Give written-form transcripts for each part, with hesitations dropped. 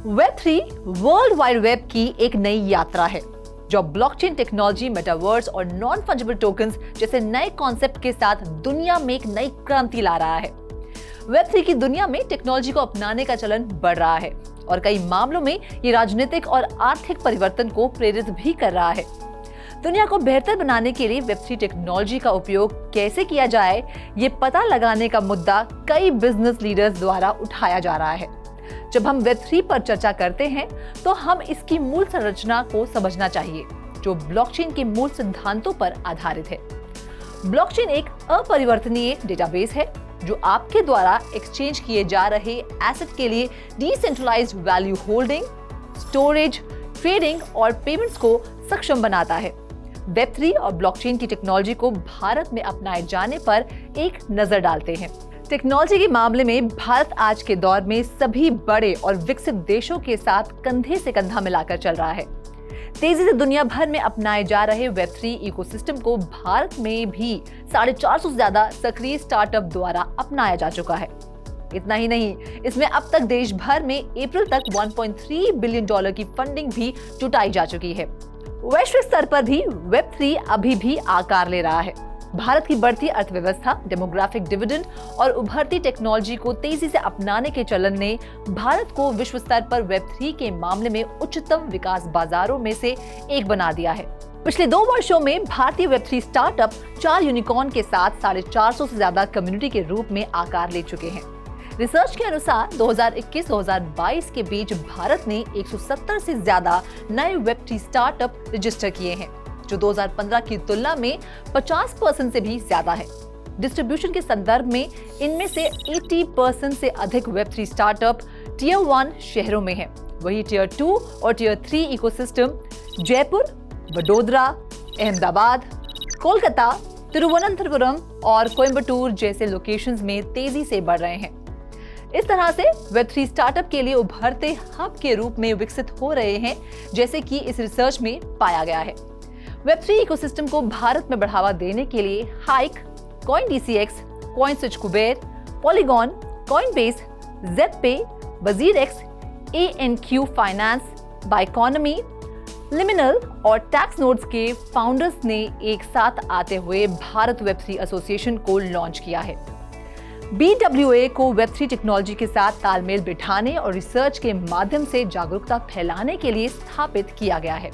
Web3 world wide web की एक नई यात्रा है जो ब्लॉकचेन टेक्नोलॉजी, मेटावर्स और नॉन फंजिबल टोकन्स जैसे नए कॉन्सेप्ट के साथ दुनिया में एक नई क्रांति ला रहा है। वेब3 की दुनिया में टेक्नोलॉजी को अपनाने का चलन बढ़ रहा है और कई मामलों में ये राजनीतिक और आर्थिक परिवर्तन को प्रेरित भी कर रहा है। दुनिया को बेहतर बनाने के लिए वेब3 टेक्नोलॉजी का उपयोग कैसे किया जाए, ये पता लगाने का मुद्दा कई बिजनेस लीडर्स द्वारा उठाया जा रहा है। जब हम वेब3 पर चर्चा करते हैं तो हम इसकी मूल संरचना को समझना चाहिए, जो ब्लॉकचेन के मूल सिद्धांतों पर आधारित है। ब्लॉकचेन एक अपरिवर्तनीय डेटाबेस है जो आपके द्वारा एक्सचेंज किए जा रहे एसेट के लिए decentralised value holding, storage, trading और पेमेंट्स को सक्षम बनाता है। वेब3 और ब्लॉकचेन की टेक्नोलॉजी को भारत में अपनाए जाने पर एक नजर डालते हैं। टेक्नोलॉजी के मामले में भारत आज के दौर में सभी बड़े और विकसित देशों के साथ कंधे से कंधा मिलाकर चल रहा है। तेजी से दुनिया भर में अपनाए जा रहे वेब3 इकोसिस्टम को भारत में भी 450 से ज्यादा सक्रिय स्टार्टअप द्वारा अपनाया जा चुका है। इतना ही नहीं, इसमें अब तक देश भर में अप्रैल तक $1.3 बिलियन की फंडिंग भी जुटाई जा चुकी है। वैश्विक स्तर पर भी वेब3 अभी भी आकार ले रहा है। भारत की बढ़ती अर्थव्यवस्था, डेमोग्राफिक डिविडेंड और उभरती टेक्नोलॉजी को तेजी से अपनाने के चलन ने भारत को विश्व स्तर पर वेब3 के मामले में उच्चतम विकास बाजारों में से एक बना दिया है। पिछले 2 वर्षों में भारतीय वेब3 स्टार्टअप 4 यूनिकॉर्न के साथ 450 से ज्यादा कम्युनिटी के रूप में आकार ले चुके हैं। रिसर्च के अनुसार 2021-2022 के बीच भारत ने 170 से ज्यादा नए वेब3 स्टार्टअप रजिस्टर किए हैं, जो 2015 की तुलना में 50% से भी ज्यादा है। डिस्ट्रीब्यूशन के संदर्भ में इनमें से 80% से अधिक वेब3 स्टार्टअप टियर 1 शहरों में है। वही टियर 2 और टियर 3 इकोसिस्टम जयपुर, वडोदरा, अहमदाबाद, कोलकाता, तिरुवनंतपुरम और कोयम्बटूर जैसे लोकेशंस में तेजी से बढ़ रहे हैं। इस तरह से वेब3 स्टार्टअप के लिए उभरते हब के रूप में विकसित हो रहे हैं, जैसे कि इस रिसर्च में पाया गया है। वेब3 इकोसिस्टम को भारत में बढ़ावा देने के लिए Hike, CoinDCX, CoinSwitch Kuber, Polygon, Coinbase, ZebPay, WazirX, ANQ Finance, Biconomy, Liminal और टैक्स नोड्स के फाउंडर्स ने एक साथ आते हुए भारत वेब3 एसोसिएशन को लॉन्च किया है। BWA को वेब3 टेक्नोलॉजी के साथ तालमेल बिठाने और रिसर्च के माध्यम से जागरूकता फैलाने के लिए स्थापित किया गया है,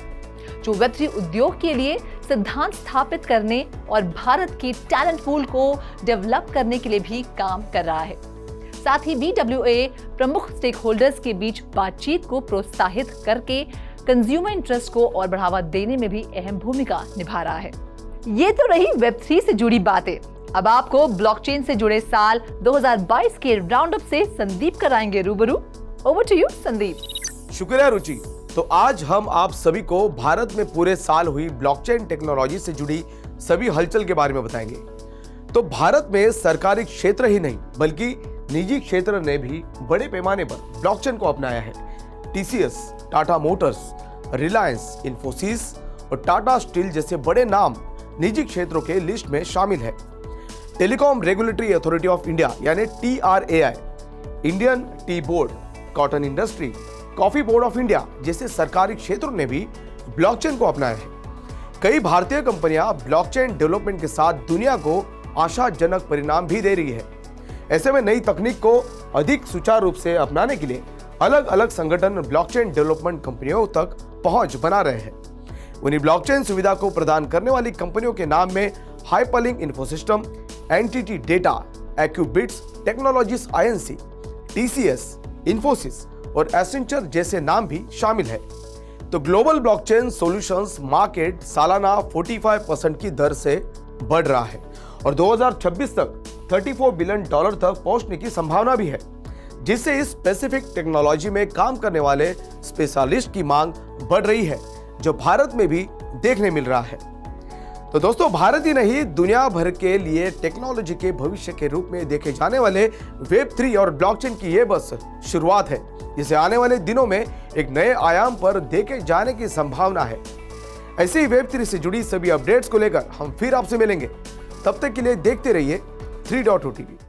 जो वेब3 उद्योग के लिए सिद्धांत स्थापित करने और भारत की टैलेंट पूल को डेवलप करने के लिए भी काम कर रहा है। साथ ही BWA प्रमुख स्टेक होल्डर्स के बीच बातचीत को प्रोत्साहित करके कंज्यूमर इंटरेस्ट को और बढ़ावा देने में भी अहम भूमिका निभा रहा है। ये तो रही वेब3 से जुड़ी बातें। अब आपको ब्लॉकचेन से जुड़े साल 2022 के राउंड अप से संदीप कराएंगे रूबरू। Over to you Sandeep. शुक्रिया रुचि। तो आज हम आप सभी को भारत में पूरे साल हुई ब्लॉकचेन टेक्नोलॉजी से जुड़ी सभी हलचल के बारे में बताएंगे। तो भारत में सरकारी क्षेत्र ही नहीं बल्कि निजी क्षेत्र ने भी बड़े पैमाने पर ब्लॉकचेन को अपनाया है। TCS, टाटा मोटर्स, रिलायंस, इन्फोसिस और टाटा स्टील जैसे बड़े नाम निजी क्षेत्रों के लिस्ट में शामिल है। Telecom regulatory authority of India यानी TRAI, Indian tea board, cotton industry, coffee board of India जैसे सरकारी क्षेत्रों ने भी ब्लॉकचेन को अपनाया है। कई भारतीय कंपनियां ब्लॉकचेन डेवलपमेंट के साथ दुनिया को आशाजनक परिणाम भी दे रही है। ऐसे में नई तकनीक को अधिक सुचारू रूप से अपनाने के लिए अलग अलग संगठन ब्लॉकचेन डेवलपमेंट कंपनियों तक पहुंच बना रहे हैं। उन्हीं ब्लॉकचेन सुविधा को प्रदान करने वाली कंपनियों के नाम में Hyperlink Infosystem, NTT Data, Accubits Technologies INC, TCS, Infosys और एसेंचर जैसे नाम भी शामिल है। तो ग्लोबल ब्लॉकचेन सॉल्यूशंस मार्केट सालाना 45% की दर से बढ़ रहा है और 2026 तक $34 बिलियन तक पहुंचने की संभावना भी है, जिससे इस स्पेसिफिक टेक्नोलॉजी में काम करने वाले स्पेशलिस्ट की मांग बढ़ रही है, जो भारत में भी देखने मिल रहा है। तो दोस्तों, भारत ही नहीं दुनिया भर के लिए टेक्नोलॉजी के भविष्य के रूप में देखे जाने वाले वेब3 और ब्लॉकचेन की ये बस शुरुआत है, जिसे आने वाले दिनों में एक नए आयाम पर देखे जाने की संभावना है। ऐसे ही वेब3 से जुड़ी सभी अपडेट्स को लेकर हम फिर आपसे मिलेंगे। तब तक के लिए देखते रहिए 3.2 TV।